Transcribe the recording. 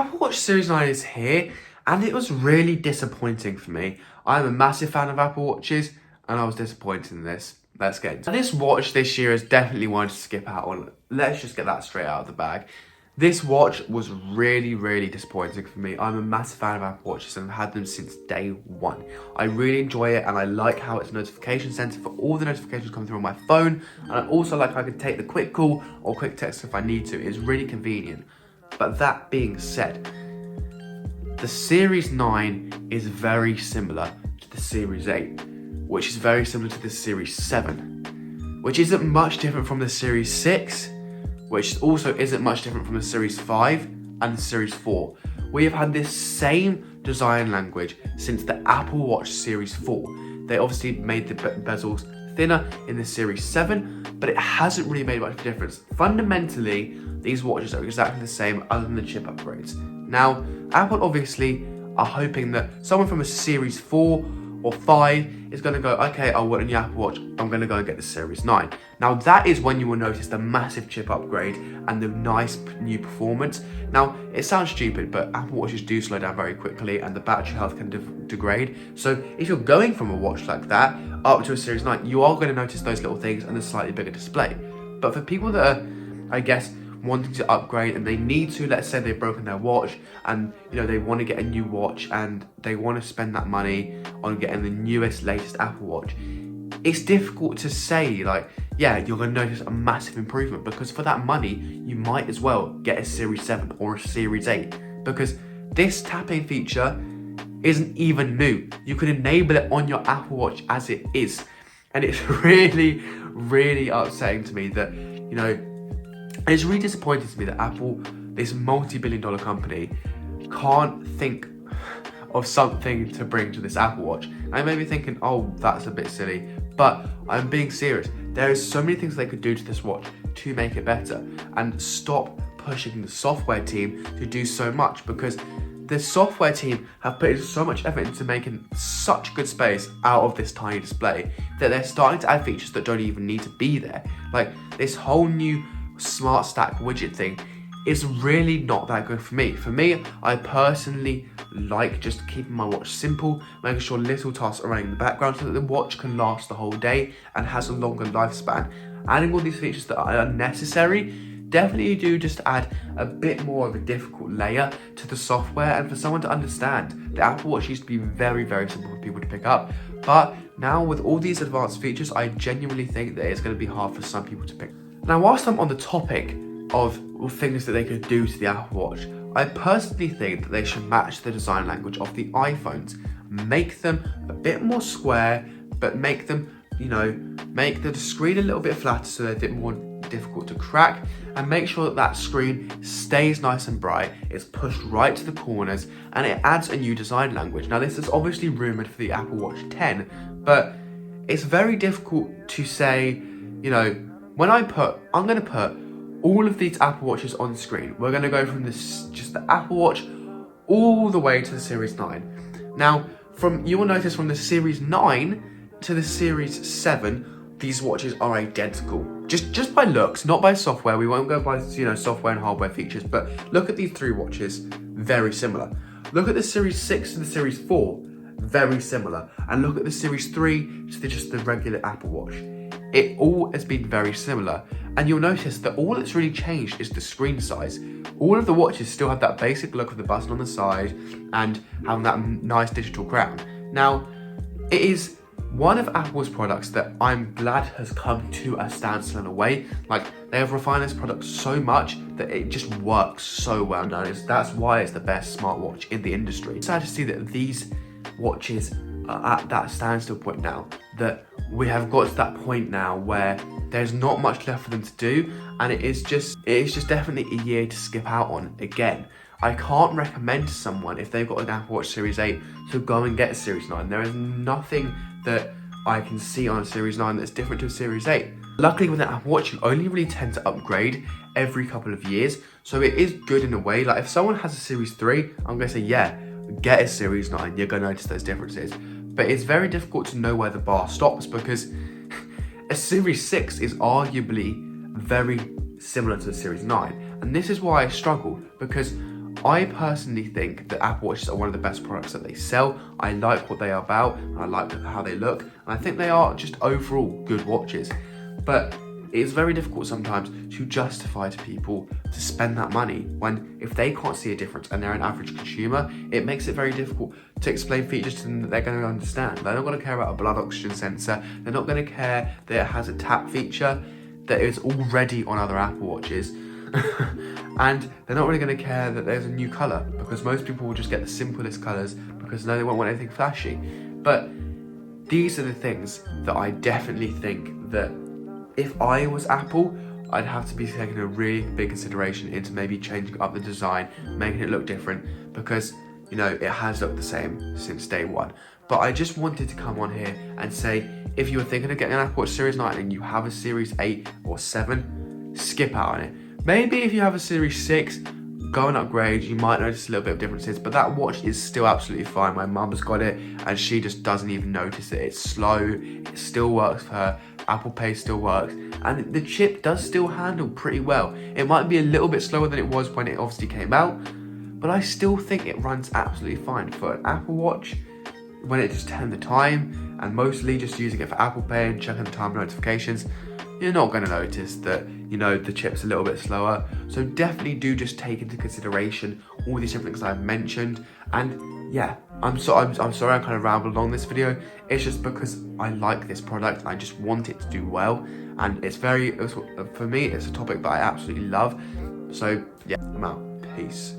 Apple Watch Series 9 is here, and it was really disappointing for me. I'm a massive fan of Apple Watches, and I was disappointed in this. Let's get into it. This watch this year is definitely one to skip out on. Let's just get that straight out of the bag. This watch was really disappointing for me. I'm a massive fan of Apple Watches and I've had them since day one. I really enjoy it and I like how it's a notification center for all the notifications coming through on my phone. And I also like how I can take the quick call or quick text if I need to. It's really convenient. But that being said, the Series 9 is very similar to the Series 8, which is very similar to the Series 7, which isn't much different from the Series 6, which also isn't much different from the Series 5 and the Series 4. We have had this same design language since the Apple Watch Series 4. They obviously made the bezels thinner in the Series 7, but it hasn't really made much difference. Fundamentally, these watches are exactly the same other than the chip upgrades. Now, Apple obviously are hoping that someone from a Series 4 or 5 is going to go, okay, I want a new Apple Watch, I'm going to go and get the Series 9. Now that is when you will notice the massive chip upgrade and the nice new performance. Now, it sounds stupid, but Apple Watches do slow down very quickly and the battery health can degrade. So if you're going from a watch like that up to a Series 9, you are going to notice those little things and the slightly bigger display. But for people that are, I guess, wanting to upgrade and they need to, let's say they've broken their watch and they want to get a new watch and they want to spend that money on getting the newest, latest Apple Watch, it's difficult to say like, yeah, you're going to notice a massive improvement, because for that money you might as well get a Series 7 or a Series 8, because this tapping feature isn't even new. You can enable it on your Apple Watch as it is, and it's really upsetting to me that it's really disappointing to me that Apple, this multi-billion-dollar company, can't think of something to bring to this Apple Watch. I may be thinking, oh, that's a bit silly, but I'm being serious. There is so many things they could do to this watch to make it better, and stop pushing the software team to do so much, because the software team have put in so much effort into making such good space out of this tiny display that they're starting to add features that don't even need to be there. Like this whole new Smart Stack widget thing is really not that good for me. For me, I personally like just keeping my watch simple, making sure little tasks are running in the background so that the watch can last the whole day and has a longer lifespan. Adding all these features that are unnecessary definitely do just add a bit more of a difficult layer to the software, and for someone to understand. The Apple Watch used to be very simple for people to pick up, but now with all these advanced features, I genuinely think that it's going to be hard for some people to pick. Now, whilst I'm on the topic of things that they could do to the Apple Watch, I personally think that they should match the design language of the iPhones. Make them a bit more square, but make them, make the screen a little bit flatter so they're a bit more difficult to crack, and make sure that that screen stays nice and bright, it's pushed right to the corners, and it adds a new design language. Now, this is obviously rumoured for the Apple Watch 10, but it's very difficult to say, I'm going to put all of these Apple Watches on screen. We're going to go from just the Apple Watch all the way to the Series 9. Now, you will notice from the Series 9 to the Series 7, these watches are identical. Just by looks, not by software. We won't go by software and hardware features, but look at these three watches, very similar. Look at the Series 6 to the Series 4, very similar. And look at the Series 3 to just the regular Apple Watch. It all has been very similar, and you'll notice that all that's really changed is the screen size. All of the watches still have that basic look of the button on the side and having that nice digital crown. Now, it is one of Apple's products that I'm glad has come to a standstill in a way. Like, they have refined this product so much that it just works so well now. That's why it's the best smartwatch in the industry. It's sad to see that these watches are at that standstill point now, that we have got to that point now where there's not much left for them to do, and it is just definitely a year to skip out on again. I can't recommend to someone, if they've got an Apple Watch Series 8, to go and get a Series 9. There is nothing that I can see on a Series 9 that's different to a Series 8. Luckily with an Apple Watch, you only really tend to upgrade every couple of years, so it is good in a way. Like if someone has a Series 3, I'm going to say, yeah, get a Series 9, you're going to notice those differences. But it's very difficult to know where the bar stops, because a Series 6 is arguably very similar to the Series 9. And this is why I struggle, because I personally think that Apple Watches are one of the best products that they sell. I like what they are about, and I like how they look, and I think they are just overall good watches. But it's very difficult sometimes to justify to people to spend that money when if they can't see a difference and they're an average consumer, it makes it very difficult to explain features to them that they're going to understand. They're not going to care about a blood oxygen sensor. They're not going to care that it has a tap feature that is already on other Apple Watches. And they're not really going to care that there's a new colour, because most people will just get the simplest colours because no, they won't want anything flashy. But these are the things that I definitely think that if I was Apple, I'd have to be taking a really big consideration into maybe changing up the design, making it look different, because, you know, it has looked the same since day one. But I just wanted to come on here and say, if you were thinking of getting an Apple Watch Series 9 and you have a Series 8 or 7, skip out on it. Maybe if you have a Series 6, go and upgrade, you might notice a little bit of differences, but that watch is still absolutely fine. My mum's got it and she just doesn't even notice it. It's slow, it still works for her, Apple Pay still works, and the chip does still handle pretty well. It might be a little bit slower than it was when it obviously came out, but I still think it runs absolutely fine for an Apple Watch when it just telling the time and mostly just using it for Apple Pay and checking the time notifications. You're not going to notice that, you know, the chip's a little bit slower. So definitely do just take into consideration all these different things I've mentioned. And yeah, I'm sorry I kind of rambled on this video. It's just because I like this product. I just want it to do well. And for me, it's a topic that I absolutely love. So yeah, I'm out. Peace.